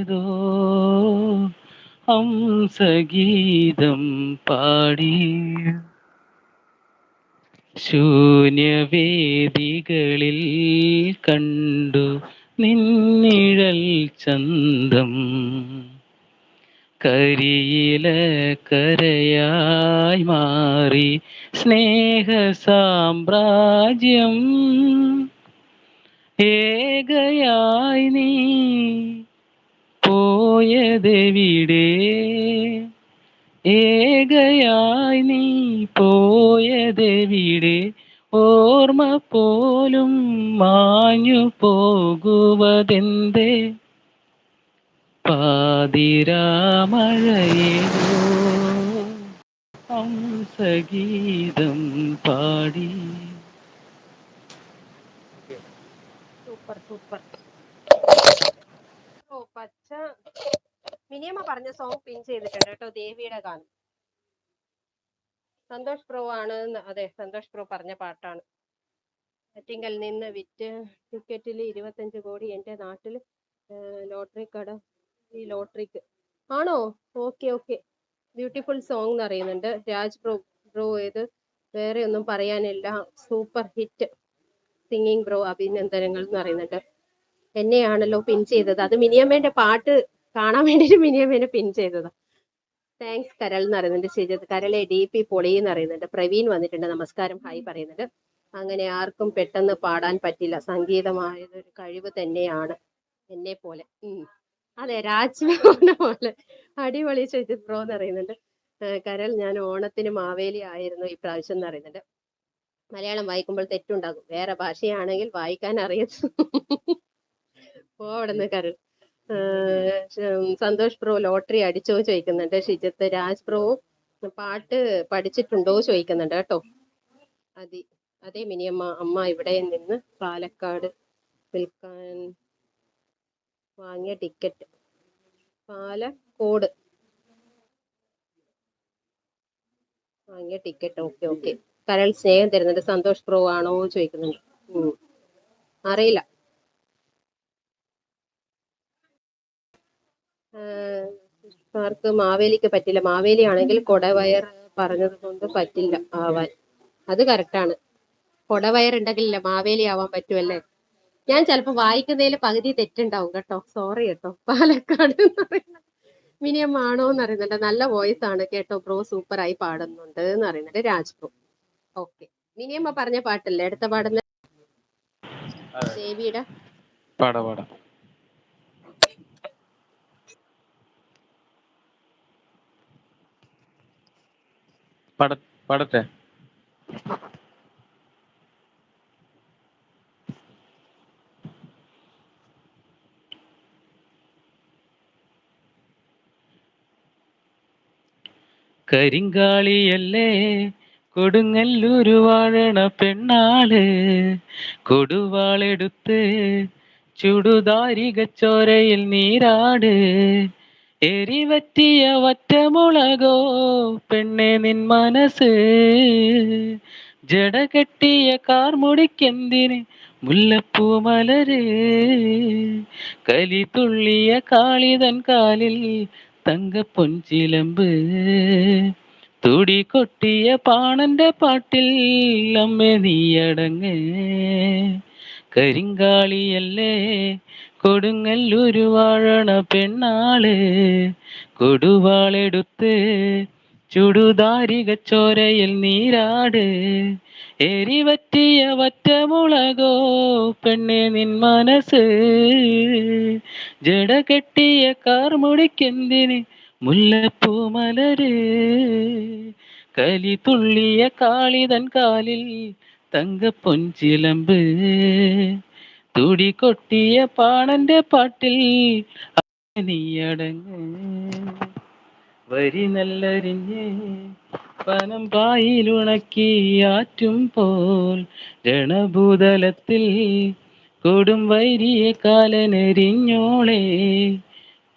ഏതോ ഹംസഗീതം പാടി ശൂന്യവേദികളിൽ കണ്ടു നിന്നിഴൽ ചന്തം കരിയില കരയായി മാറി സ്നേഹ സാമ്രാജ്യം ഏകയായി നീ പോയതെവിടെ ഏകയായി നീ പോയതെവിടെ ഓർമ്മ പോലും മാഞ്ഞു പോകുവതെന്തേ പാതിരാമഴയേതോ ഹംസഗീതം പാടി. Super super. ഓ പച്ച മിനിയമ്മ പറഞ്ഞ സോങ് പിൻ ചെയ്തിട്ടുണ്ട് കേട്ടോ, ദേവിയുടെ ഗാനം. സന്തോഷ് പ്രോ ആണ്. അതെ, സന്തോഷ് പ്രോ പറഞ്ഞ പാട്ടാണ്. ആറ്റിങ്കൽ നിന്ന് വിറ്റ് ടിക്കറ്റിൽ 25 കോടി എൻ്റെ നാട്ടിൽ ലോട്ടറി കട. ഈ ലോട്ടറിക്ക് ആണോ? Okay okay. ബ്യൂട്ടിഫുൾ സോങ് എന്ന് അറിയുന്നുണ്ട് രാജ് ബ്രോ. ബ്രോ ഏത് വേറെ ഒന്നും പറയാനില്ല, സൂപ്പർ ഹിറ്റ് സിംഗിങ് ബ്രോ, അഭിനന്ദനങ്ങൾ എന്ന് പറയുന്നുണ്ട്. എന്നെയാണല്ലോ പിൻ ചെയ്തത്. അത് മിനിയമ്മേന്റെ പാട്ട് കാണാൻ വേണ്ടിട്ട് മിനിയമ്മേനെ പിൻ ചെയ്തതാ. താങ്ക്സ് കരൾ എന്ന് പറയുന്നുണ്ട്. ശരി, കരളെ DP പൊളി എന്ന് പറയുന്നുണ്ട്. പ്രവീൺ വന്നിട്ടുണ്ട്, നമസ്കാരം ഹായ് പറയുന്നുണ്ട്. അങ്ങനെ ആർക്കും പെട്ടെന്ന് പാടാൻ പറ്റില്ല, സംഗീതമായതൊരു കഴിവ് തന്നെയാണ്, എന്നെ പോലെ. അതെ, രാജ്മോഹനെ പോലെ അടിപൊളി ശ്രീജിത് ബ്രോ എന്ന് പറയുന്നുണ്ട്. കരൾ ഞാൻ ഓണത്തിന് മാവേലി ആയിരുന്നു ഈ പ്രാവശ്യം എന്ന് പറയുന്നുണ്ട്. മലയാളം വായിക്കുമ്പോൾ തെറ്റുണ്ടാകും, വേറെ ഭാഷയാണെങ്കിൽ വായിക്കാൻ അറിയത്തു. ഓ അവിടെ നിന്ന് കരൾ. സന്തോഷ് ബ്രോ ലോട്ടറി അടിച്ചോ ചോദിക്കുന്നുണ്ട് ഷിജിത്ത്. രാജ് ബ്രോ പാട്ട് പഠിച്ചിട്ടുണ്ടോ ചോദിക്കുന്നുണ്ട് കേട്ടോ. അതേ മിനിയമ്മ, അമ്മ ഇവിടെ നിന്ന് പാലക്കാട് വിൽക്കാൻ വാങ്ങിയ ടിക്കറ്റ്. പാലക്കോട് വാങ്ങിയ ടിക്കറ്റ്. Okay okay. കരൾ സ്നേഹം തരുന്നുണ്ട്. സന്തോഷ് ബ്രോ ആണോ ചോദിക്കുന്നുണ്ട്. അറിയില്ല. ആർക്ക് മാവേലിക്ക് പറ്റില്ല. മാവേലി ആണെങ്കിൽ കൊടവയർ പറഞ്ഞത് കൊണ്ട് പറ്റില്ല ആവാൻ. അത് കറക്റ്റാണ്. കൊടവയർ ഉണ്ടെങ്കിലല്ല മാവേലി ആവാൻ പറ്റുമല്ലേ. ഞാൻ ചിലപ്പോ വായിക്കുന്നതിൽ പകുതി തെറ്റുണ്ടാവും കേട്ടോ, സോറി കേട്ടോ. പാലക്കാട് മിനിയം ആണോ എന്ന് അറിയുന്നുണ്ട്. നല്ല വോയിസ് ആണ് കേട്ടോ ബ്രോ, സൂപ്പർ ആയി പാടുന്നുണ്ട് എന്ന് പറയുന്നുണ്ട് രാജ് ബ്രോ. ഓക്കെ, മിനിയമ്മ പറഞ്ഞ പാട്ടല്ലേ അടുത്ത പാടുന്ന ദേവിയുടെ? പാടാ പാടാ. പാടട്ടെ. കരിങ്കാളിയല്ലേ കൊടുങ്ങല്ലൂരു വാഴണ പെണ്ണാള്, കൊടുവാളെടുത്ത് ചുടുതാരികച്ചോരയിൽ നീരാട്, എരിവറ്റിയ വറ്റമുളകോ പെണ്ണെ നിൻ മനസ്സ്, ജടകെട്ടിയ കാർമുടിക്കെന്തിന് മുല്ലപ്പൂ മലര്, കലി തുള്ളിയ കാളിതൻ കാലിൽ തങ്കപ്പൊൻചിലമ്പ്, തുടി കൊട്ടിയ പാണന്റെ പാട്ടിൽ അമ്മേ നീയടങ്ങ്, കരിങ്കാളിയല്ലേ കൊടുങ്ങല്ലൂരു വാഴണ പെണ്ണാള്, കൊടുവാളെടുത്ത് ചുടുതാരികച്ചോരയിൽ നീരാട്, എരിവറ്റിയ വറ്റമുളകോ പെണ്ണെ നിൻ മനസ്സ്, ജടകെട്ടിയ കാർമുടിക്കെന്തിന് മുല്ലപ്പൂ മലര്, കലി തുള്ളിയ കാളിതൻ കാലിൽ തങ്കപ്പൊൻചിലമ്പ്, തുടി കൊട്ടിയ പാണന്റെ പാട്ടിൽ നീയടങ്ങ്, വരി നല്ലരിഞ്ഞ് പനം പായിലുണക്കി ആറ്റും പോൽ രണഭൂതലത്തിൽ കൊടും വൈരിയെ കാലനെരിഞ്ഞോളെ,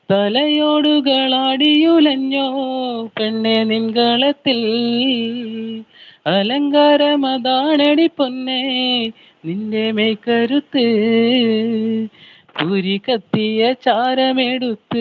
തലയോടുകളാടിയുലഞ്ഞോ പെണ്ണെ നിൻകളത്തിൽ, അലങ്കാരമതാണടി പൊന്നെ നിന്റെ മേക്കരുത്ത്, ഉരി കത്തിയ ചാരമെടുത്ത്